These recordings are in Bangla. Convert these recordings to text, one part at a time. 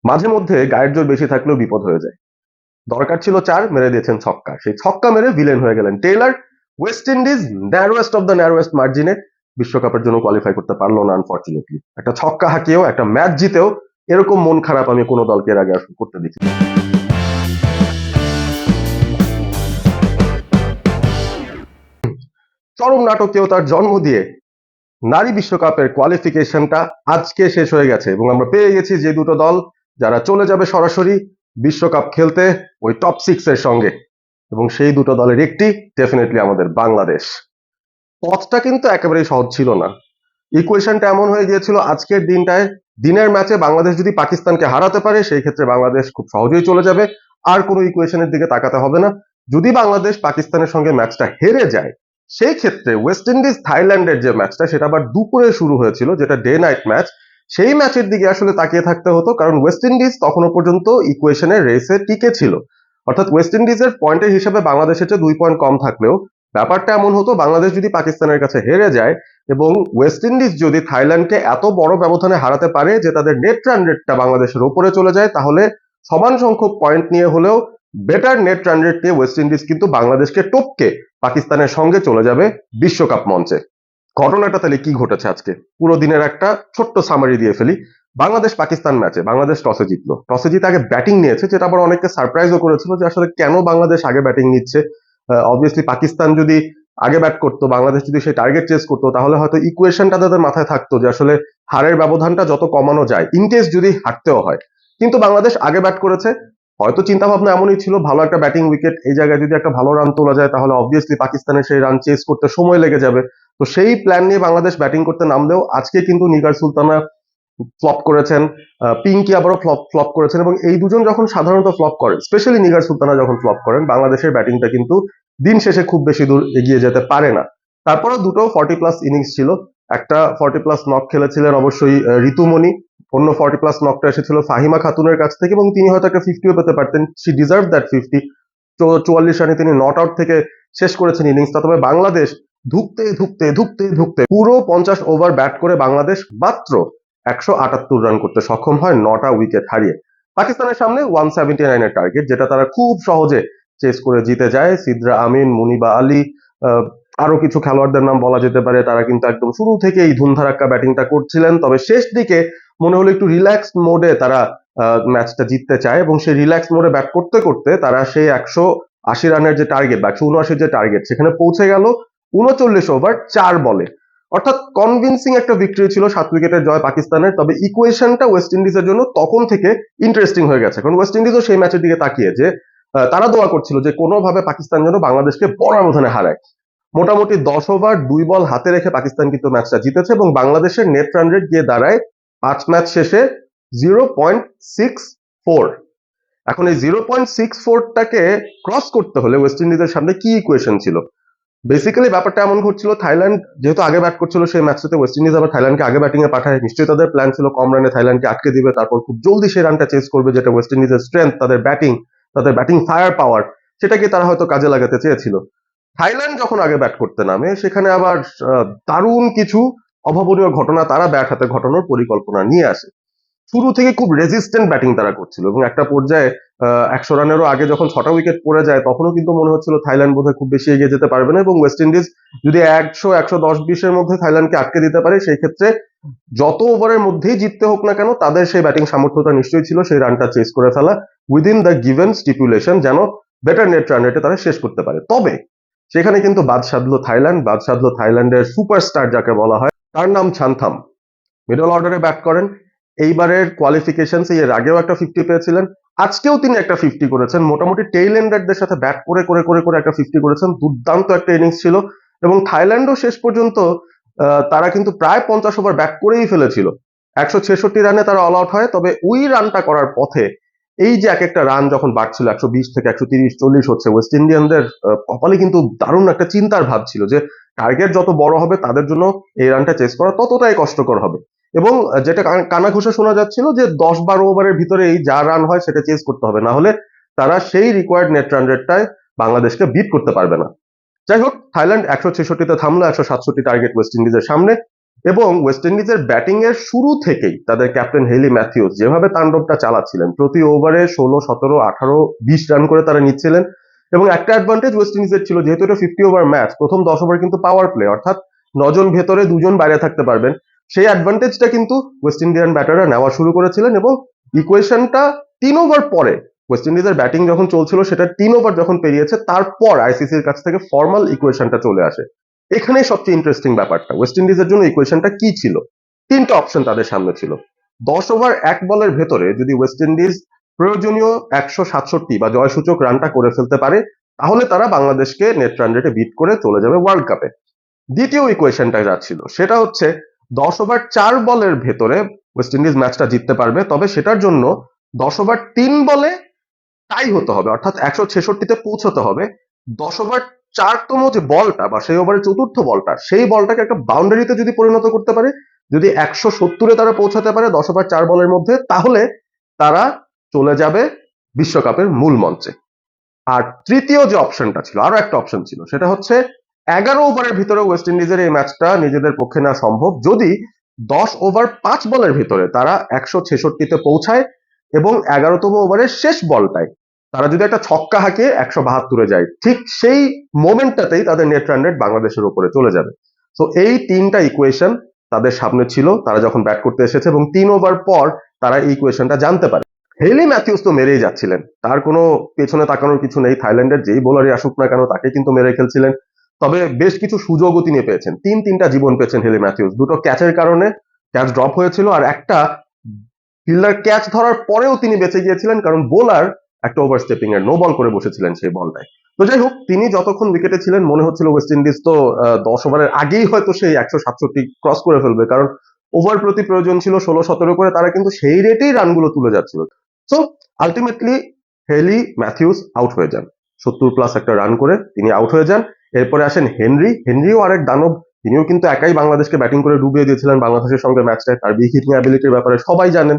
মাঝে মধ্যে গায়ের জোর বেশি থাকলেও বিপদ হয়ে যায়। দরকার ছিল ৪, মেরে দিয়েছেন ছক্কা। সেই ছক্কা মেরে ভিলেন হয়ে গেলেন Taylor. West Indies narrowest of the narrowest মার্জিনে বিশ্বকাপের জন্য কোয়ালিফাই করতে পারলো না আনফরচুনেটলি। একটা ছক্কা হাঁকিয়েও একটা ম্যাচ জিতেও এরকম মন খারাপ আমি কোনো দলকে এর আগে আসলে করতে দেখি। চরম নাটকীয়তার জন্ম দিয়ে নারী বিশ্বকাপের কোয়ালিফিকেশনটা আজকে শেষ হয়ে গেছে এবং আমরা পেয়ে গেছি যে দুটো দল যারা চলে যাবে সরাসরি বিশ্বকাপ খেলতে ওই টপ 6 এর সঙ্গে, এবং সেই দুটো দলের একটি ডেফিনেটলি আমাদের বাংলাদেশ। পথটা কিন্তু একেবারেই সহজ ছিল না। ইকুয়েশনটা এমন হয়ে গিয়েছিল আজকের দিনটায়, দিনের ম্যাচে বাংলাদেশ যদি পাকিস্তানকে হারাতে পারে সেই ক্ষেত্রে বাংলাদেশ খুব সহজেই চলে যাবে, আর কোনো ইকুয়েশনের দিকে তাকাতে হবে না। যদি বাংলাদেশ পাকিস্তানের সঙ্গে ম্যাচটা হেরে যায় সেই ক্ষেত্রে ওয়েস্ট ইন্ডিজ থাইল্যান্ডের যে ম্যাচটা সেটা আবার দুপুরে শুরু হয়েছিল, যেটা ডে নাইট ম্যাচ, সেই ম্যাচের দিকে আসলে তাকিয়ে থাকতে হতো, কারণ ওয়েস্ট ইন্ডিজ তখনও পর্যন্ত ইকুয়েশনের রেসে টিকে ছিল। অর্থাৎ ওয়েস্ট ইন্ডিজের পয়েন্টের হিসাবে বাংলাদেশের চেয়ে 2 পয়েন্ট কম থাকলেও ব্যাপারটা এমন হতো বাংলাদেশ যদি পাকিস্তানের কাছে হেরে যায় এবং ওয়েস্ট ইন্ডিজ যদি থাইল্যান্ডকে এত বড় ব্যবধানে হারাতে পারে যে তাদের নেট রান রেটটা বাংলাদেশের উপরে চলে যায়, তাহলে সমান সংখ্যক পয়েন্ট নিয়ে হলেও বেটার নেট রান রেট নিয়ে ওয়েস্ট ইন্ডিজ কিন্তু বাংলাদেশকে টপকে পাকিস্তানের সঙ্গে চলে যাবে বিশ্বকাপ মঞ্চে। ঘটনাটা তাহলে কি ঘটেছে আজকে পুরো দিনের একটা ছোট্ট সামারি দিয়ে ফেলি। বাংলাদেশ পাকিস্তান ম্যাচে বাংলাদেশ টসে জিতলো, টসে জিতে আগে ব্যাটিং নিয়েছে, যেটা আবার অনেককে সারপ্রাইজও করেছিল যে আসলে কেন বাংলাদেশ আগে ব্যাটিং নিচ্ছে। অবভিয়াসলি পাকিস্তান যদি আগে ব্যাট করতো, বাংলাদেশ যদি সেই টার্গেট চেস করতো, তাহলে হয়তো ইকুয়েশনটা তাদের মাথায় থাকতো যে আসলে হারের ব্যবধানটা যত কমানো যায় ইনকেস যদি হারতেও হয়। কিন্তু বাংলাদেশ আগে ব্যাট করেছে, হয়তো চিন্তা ভাবনা এমনই ছিল ভালো একটা ব্যাটিং উইকেট, এই জায়গায় যদি একটা ভালো রান তোলা যায় তাহলে অবভিয়াসলি পাকিস্তানের সেই রান চেস করতে সময় লেগে যাবে। তো সেই প্ল্যান নিয়ে বাংলাদেশ ব্যাটিং করতে নামলেও আজকে কিন্তু নিগার সুলতানা ফ্লপ করেছেন, পিঙ্কি আবারও ফ্লপ করেছেন, এবং এই দুজন যখন সাধারণত ফ্লপ করেন, স্পেশালি নিগার সুলতানা যখন ফ্লপ করেন, বাংলাদেশের ব্যাটিংটা কিন্তু দিন শেষে খুব বেশি দূর এগিয়ে যেতে পারে না। তারপরে দুটো 40+ ইনিংস ছিল, একটা 40+ নক খেলেছিলেন অবশ্যই ঋতুমণি, অন্য 40+ নকটা এসেছিল ফাহিমা খাতুনের কাছ থেকে, এবং তিনি হয়তো একটা 50ও পেতে পারতেন, শি ডিজার্ভ দ্যাট 50। 44 রানে তিনি নট আউট থেকে শেষ করেছেন ইনিংসটা। তবে বাংলাদেশ ধুকতে ধুকতে ধুকতে ধুকতে পুরো 50 ওভার ব্যাট করে বাংলাদেশ মাত্র 178 রান করতে সক্ষম হয় 9টা উইকেট হারিয়ে। পাকিস্তানের সামনে 179 এর টার্গেট, যেটা তারা খুব সহজে চেস করে জিতে যায়। সিদ্রা আমিন, মুনিবা আলী, আরো কিছু খেলোয়াড়দের নাম বলা যেতে পারে, তারা কিন্তু একদম শুরু থেকেই ধুমধারাক্কা ব্যাটিংটা করছিলেন। তবে শেষ দিকে মনে হলো একটু রিল্যাক্স মোডে তারা ম্যাচটা জিততে চায়, এবং সেই রিল্যাক্স মোডে ব্যাট করতে করতে তারা সেই 180 রানের যে টার্গেট বা 179 যে টার্গেট সেখানে পৌঁছে গেল 39 ওভার 4 বলে। অর্থাৎ কনভিন্সিং একটা ভিক্টরি ছিল, 7 উইকেটের জয় পাকিস্তানের। তবে ইকুয়েশনটা ওয়েস্ট ইন্ডিজের জন্য তখন থেকে ইন্টারেস্টিং হয়ে গেছে, কারণ ওয়েস্ট ইন্ডিজও সেই ম্যাচের দিকে তাকিয়ে যে তারা দোয়া করছিল যে কোনোভাবে পাকিস্তান যেন বাংলাদেশকে বড় ব্যবধানে হারায়। মোটামুটি 10 ওভার 2 বল হাতে রেখে পাকিস্তান কিন্তু ম্যাচটা জিতেছে, এবং বাংলাদেশের নেট রান রেট গিয়ে দাঁড়ায় 5 ম্যাচ শেষে 0.64। এখন এই 0.64টাকে ক্রস করতে হলে ওয়েস্ট ইন্ডিজের সামনে কি ইকুয়েশন ছিল? বেসিক্যালি ব্যাপারটা এমন ঘটছিল, থাইল্যান্ড যেহেতু আগে ব্যাট করছিল সেই ম্যাচটাতে ওয়েস্ট ইন্ডিজ আবার থাইল্যান্ডকে আগে ব্যাটিং এ পাঠায়। নিশ্চয়ই তাদের প্ল্যান ছিল কম রানে থাইল্যান্ডকে আটকে দিবে, তারপর খুব জলদি সেই রানটা চেস করবে, যেটা ওয়েস্ট ইন্ডিজের স্ট্রেংথ, তাদের ব্যাটিং ফায়ার পাওয়ার, সেটাকে তারা হয়তো কাজে লাগাতে চেয়েছিল। থাইল্যান্ড যখন আগে ব্যাট করতে নামে সেখানে আবার দারুণ কিছু অভাবনীয় ঘটনা তারা ব্যাট হাতে ঘটানোর পরিকল্পনা নিয়ে আসে। শুরু থেকে খুব রেজিস্ট্যান্ট ব্যাটিং তারা করছিল, এবং একটা পর্যায়ে 100 রানেরও আগে যখন 6টা উইকেট পড়ে যায় তখনও কিন্তু মনে হচ্ছিল থাইল্যান্ড বোধহয় খুব বেশি এগিয়ে যেতে পারবে না, এবং ওয়েস্ট ইন্ডিজ যদি 100, 110, 20-এর মধ্যে থাইল্যান্ডকে আটকে দিতে পারে সেই ক্ষেত্রে যত ওভারের মধ্যেই জিততে হোক না কেন তাদের সেই ব্যাটিং সামর্থ্যতা নিশ্চয়ই ছিল সেই রানটা চেস করে ফেলা উইদিন দ্য গিভেন স্টিপুলেশন, যেন বেটার নেট রান রেটে তারা শেষ করতে পারে। তবে সেখানে কিন্তু বাদ সাধলো থাইল্যান্ড, বাদ সাধলো থাইল্যান্ডের সুপারস্টার যাকে বলা হয়, তার নাম ছানথাম। মিডল অর্ডারে ব্যাট করেন, এইবারের কোয়ালিফিকেশন এর আগেও একটা 50 পেয়েছিলেন, আজকেও তিনি একটা 50 করেছেন। মোটামুটি টেইল এন্ডারদের সাথে ব্যাট করে করে করে করে একটা 50 করেছেন, দুর্দান্ত একটা ইনিংস ছিল। এবং থাইল্যান্ডও শেষ পর্যন্ত তারা কিন্তু প্রায় 50 ওভার ব্যাট করেই ফেলেছিল, 166 রানে তারা অল আউট হয়। তবে ওই রানটা করার পথে এই যে এক একটা রান যখন বাড়ছিল 120 থেকে 130-140 হচ্ছে, ওয়েস্ট ইন্ডিয়ানদের কপালে কিন্তু দারুণ একটা চিন্তার ভাব ছিল যে টার্গেট যত বড় হবে তাদের জন্য এই রানটা চেস করা ততটাই কষ্টকর হবে। এবং যেটা কানাঘুষা শোনা যাচ্ছিল যে 10-12 ওভারের ভিতরে এই যা রান হয় সেটা চেস করতে হবে, না হলে তারা সেই রিকোয়ার্ড নেট রান রেটটায় বাংলাদেশকে বিট করতে পারবে না। যাই হোক, থাইল্যান্ড 166-তে থামলো, 167 টার্গেট ওয়েস্ট ইন্ডিজের সামনে। এবং ওয়েস্ট ইন্ডিজের ব্যাটিং এর শুরু থেকেই তাদের ক্যাপ্টেন হেলি ম্যাথিউস যেভাবে তাণ্ডবটা চালাচ্ছিলেন, প্রতি ওভারে 16, 17, 18, 20 রান করে তারা নিচ্ছিলেন। এবং একটা অ্যাডভান্টেজ ওয়েস্ট ইন্ডিজের ছিল, যেহেতু এটা 50 ওভার ম্যাচ, প্রথম 10 ওভার কিন্তু পাওয়ার প্লে, অর্থাৎ 9 জন ভেতরে 2 জন বাইরে থাকতে পারবেন। সেই অ্যাডভান্টেজটা কিন্তু ওয়েস্ট ইন্ডিয়ান ব্যাটাররা নেওয়া শুরু করেছিলেন এবং ইকুয়েশনটা 3 ওভার পরে, ওয়েস্ট ইন্ডিজের ব্যাটিং যখন চলছিল সেটা 3 ওভার যখন পেরিয়েছে, তারপর আইসিসির কাছ থেকে ফর্মাল ইকুয়েশনটা চলে আসে। এখানেই সবচেয়ে ইন্টারেস্টিং ব্যাপারটা, ওয়েস্ট ইন্ডিজের জন্য ইকুয়েশনটা কি ছিল। 3টা অপশন তাদের সামনে ছিল। 10 ওভার 1 বলের ভেতরে যদি ওয়েস্ট ইন্ডিজ প্রয়োজনীয় 167 বা জয়সূচক রানটা করে ফেলতে পারে, তাহলে তারা বাংলাদেশকে নেট রান রেটে বিট করে চলে যাবে ওয়ার্ল্ড কাপে। দ্বিতীয় ইকুয়েশনটা যা ছিল সেটা হচ্ছে 10 ওভার 4 বলের ভেতরে ওয়েস্ট ইন্ডিজ ম্যাচটা জিততে পারবে, তবে সেটার জন্য 10 ওভার 3 বলে টাই হতে হবে, অর্থাৎ 166তে পৌঁছতে হবে। 10 ওভার 4তম যে বলটা বা সেই ওভারের চতুর্থ বলটা, সেই বলটাকে একটা বাউন্ডারিতে যদি পরিণত করতে পারে, যদি 170-এ তারা পৌঁছাতে পারে 10 ওভার 4 বলের মধ্যে, তাহলে তারা চলে যাবে বিশ্বকাপের মূল মঞ্চে। আর তৃতীয় যে অপশনটা ছিল, আরো একটা অপশন ছিল, সেটা হচ্ছে 11 ওভারের ভিতরে ওয়েস্ট ইন্ডিজের এই ম্যাচটা নিজেদের পক্ষে নেওয়া সম্ভব যদি 10 ওভার 5 বলের ভিতরে তারা 166তে পৌঁছায় এবং 11তম ওভারের শেষ বলটায় তারা যদি একটা ছক্কা হাঁকিয়ে 172-এ যায়, ঠিক সেই মোমেন্টটাতেই তাদের নেট রান রেট বাংলাদেশের উপরে চলে যাবে। তো এই 3টা ইকুয়েশন তাদের সামনে ছিল তারা যখন ব্যাট করতে এসেছে, এবং 3 ওভার পর তারা এই ইকুয়েশনটা জানতে পারে। হেলি ম্যাথিউস তো মেরেই যাচ্ছিলেন, তার কোনো পেছনে তাকানোর কিছু নেই। থাইল্যান্ডের যেই বোলারই আসুক না কেন তাকে কিন্তু মেরে খেলছিলেন। তবে বেশ কিছু সুযোগও তিনি পেয়েছেন, 3টা জীবন পেয়েছেন হেলি ম্যাথিউস। 2টো ক্যাচের কারণে ক্যাচ ড্রপ হয়েছিল, আর একটা ফিল্ডার ক্যাচ ধরার পরেও তিনি বেঁচে গিয়েছিলেন, কারণ বোলার একটা ওভারস্টেপিং এর নো বল করে বসেছিলেন সেই বলটায়। তো যাই হোক, তিনি যতক্ষণ উইকেটে ছিলেন মনে হচ্ছিল ওয়েস্ট ইন্ডিজ তো 10 ওভারের আগেই হয়তো সেই 167 ক্রস করে ফেলবে, কারণ ওভার প্রতি প্রয়োজন ছিল 16-17 করে, তারা কিন্তু সেই রেটেই রানগুলো তুলে যাচ্ছিল। সো আলটিমেটলি হেলি ম্যাথিউস আউট হয়ে যান, 70+ একটা রান করে তিনি আউট হয়ে যান। এরপরে আসেন হেনরিও আরেক দানব, তিনিও কিন্তু একাই বাংলাদেশকে ব্যাটিং করে ডুবিয়ে দিয়েছিলেন বাংলাদেশের সঙ্গে ম্যাচটায়, তার উইকেট হিটিং অ্যাবিলিটির ব্যাপারে সবাই জানেন।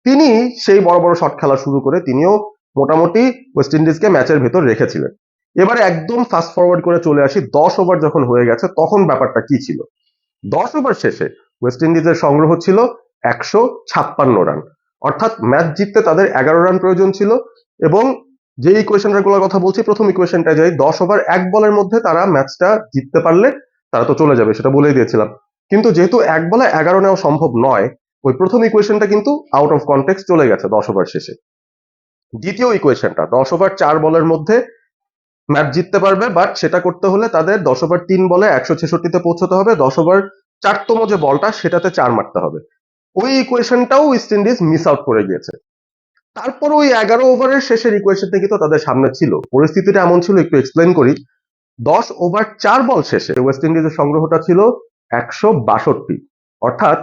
তিনি সেই বড় বড় শট খেলা শুরু করে তিনিও মোটামুটি ওয়েস্ট ইন্ডিজকে ম্যাচের ভেতর রেখেছিলেন। এবারে একদম ফাস্ট ফরওয়ার্ড করে চলে আসি, 10 ওভার যখন হয়ে গেছে তখন ব্যাপারটা কি ছিল। 10 ওভার শেষে ওয়েস্ট ইন্ডিজের সংগ্রহ ছিল 156 রান, অর্থাৎ ম্যাচ জিততে তাদের 11 রান প্রয়োজন ছিল। এবং যে ইকুয়েশনটার কথা বলছি, প্রথম ইকুয়েশনটা যাই, 10 ওভার 1 বলের মধ্যে তারা ম্যাচটা জিততে পারলে তারা তো চলে যাবে, সেটা বলেই দিয়েছিলাম। কিন্তু যেহেতু 1 বলে 11 নেওয়া সম্ভব নয়, ওই প্রথম ইকুয়েশনটা কিন্তু আউট অফ কনটেক্সট চলে গেছে 10 ওভার শেষে। দ্বিতীয় ইকুয়েশনটা 10 ওভার 4 বলের মধ্যে ম্যাচ জিততে পারবে, বাট সেটা করতে হলে তাদের 10 ওভার 3 বলে 166তে পৌঁছতে হবে, 10 ওভার 4তম যে বলটা সেটাতে 4 মারতে হবে। ওই ইকুয়েশনটাও ওয়েস্ট ইন্ডিজ মিস আউট করে গিয়েছে। তারপর ওই 11 ওভারের শেষের ইকুয়েশনটা কিন্তু তাদের সামনে ছিল। পরিস্থিতিটা এমন ছিল, একটু এক্সপ্লেন করি। 10 ওভার 4 বল শেষে ওয়েস্ট ইন্ডিজের সংগ্রহটা ছিল 162, অর্থাৎ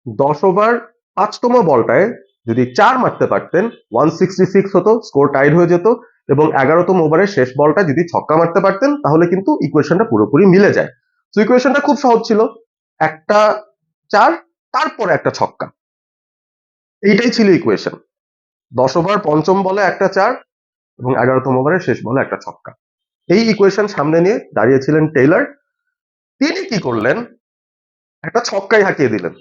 10 ওভার 5তম বলটায় যদি 4 মারতে পারতেন 166 হতো, স্কোর টাইড হয়ে যেত। এবং 11তম ওভারের শেষ বলটা যদি ছক্কা মারতে পারতেন তাহলে কিন্তু ইকুয়েশনটা পুরোপুরি মিলে যায়। তো ইকুয়েশনটা খুব সহজ ছিল, একটা 4 তারপরে একটা ছক্কা, এইটাই ছিল ইকুয়েশন। 10 ওভার পঞ্চম বলে একটা 4 এবং 11তম ওভারের শেষ বলে একটা ছক্কা। এই ইকুয়েশন সামনে নিয়ে দাঁড়িয়েছিলেন টেইলর। তিনি কি করলেন, একটা ছক্কাই হাঁকিয়ে দিলেন।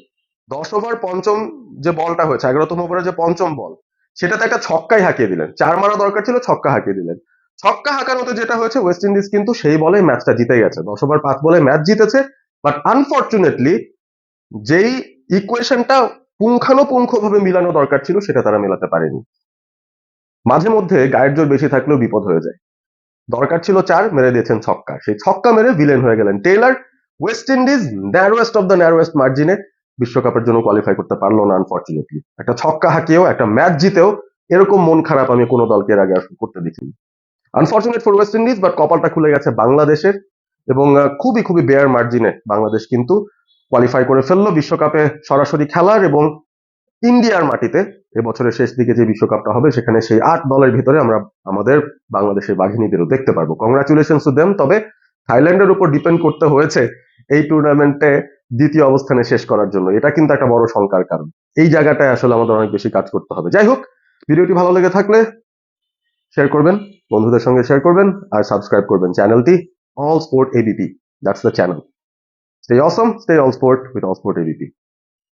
10 ওভার পঞ্চম যে বলটা হয়েছে, 11তম ওভারে যে পঞ্চম বল, সেটাতে একটা ছক্কাই হাঁকিয়ে দিলেন। 4 মারা দরকার ছিল, ছক্কা হাঁকিয়ে দিলেন। ছক্কা হাঁকানোতে যেটা হয়েছে, ওয়েস্ট ইন্ডিজ কিন্তু সেই বলে ম্যাচটা জিতে গেছে, 10 ওভার 5 বলে ম্যাচ জিতেছে। বাট আনফরচুনেটলি যেই ইকুয়েশনটা পুঙ্খানুপুঙ্খভাবে মিলানো দরকার ছিল সেটা তারা মেলাতে পারেনি। মাঝে মধ্যে গায়ের জোর বেশি থাকলেও বিপদ হয়ে যায়। দরকার ছিল 4, মেরে দিয়েছেন ছক্কা। সেই ছক্কা মেরে ভিলেন হয়ে গেলেন Taylor. West Indies narrowest of the narrowest মার্জিনে বিশ্বকাপের জন্য কোয়ালিফাই করতে পারলো না আনফরচুনেটলি। একটা ছক্কা হাঁকিয়েও, একটা ম্যাচ জিতেও এরকম মন খারাপ আমি কোনো দলকে এর আগে করতে দেখিনি। Unfortunate for West Indies, but কপালটা খুলে গেছে বাংলাদেশের। এবং খুবই খুবই বেয়ার মার্জিনে বাংলাদেশ কিন্তু কোয়ালিফাই করে ফেললো বিশ্বকাপে সরাসরি খেলার। এবং ইন্ডিয়ার মাটিতে এবছরের শেষ দিকে যে বিশ্বকাপটা হবে সেখানে সেই 8 দলের ভিতরে আমরা আমাদের বাংলাদেশের বাঘিনীদেরও দেখতে পারবো। Congratulation to them. তবে থাইল্যান্ডের উপর ডিপেন্ড করতে হয়েছে এই টুর্নামেন্টে দ্বিতীয় অবস্থানে শেষ করার জন্য, এটা কিন্তু একটা বড় শঙ্কার কারণ। এই জায়গাটায় আসলে আমাদের অনেক বেশি কাজ করতে হবে। যাই হোক, ভিডিওটি ভালো লেগে থাকলে শেয়ার করবেন, বন্ধুদের সঙ্গে শেয়ার করবেন, আর সাবস্ক্রাইব করবেন চ্যানেলটি all sport ABP, that's the channel. Stay awesome, stay all sport with All Sport ABP.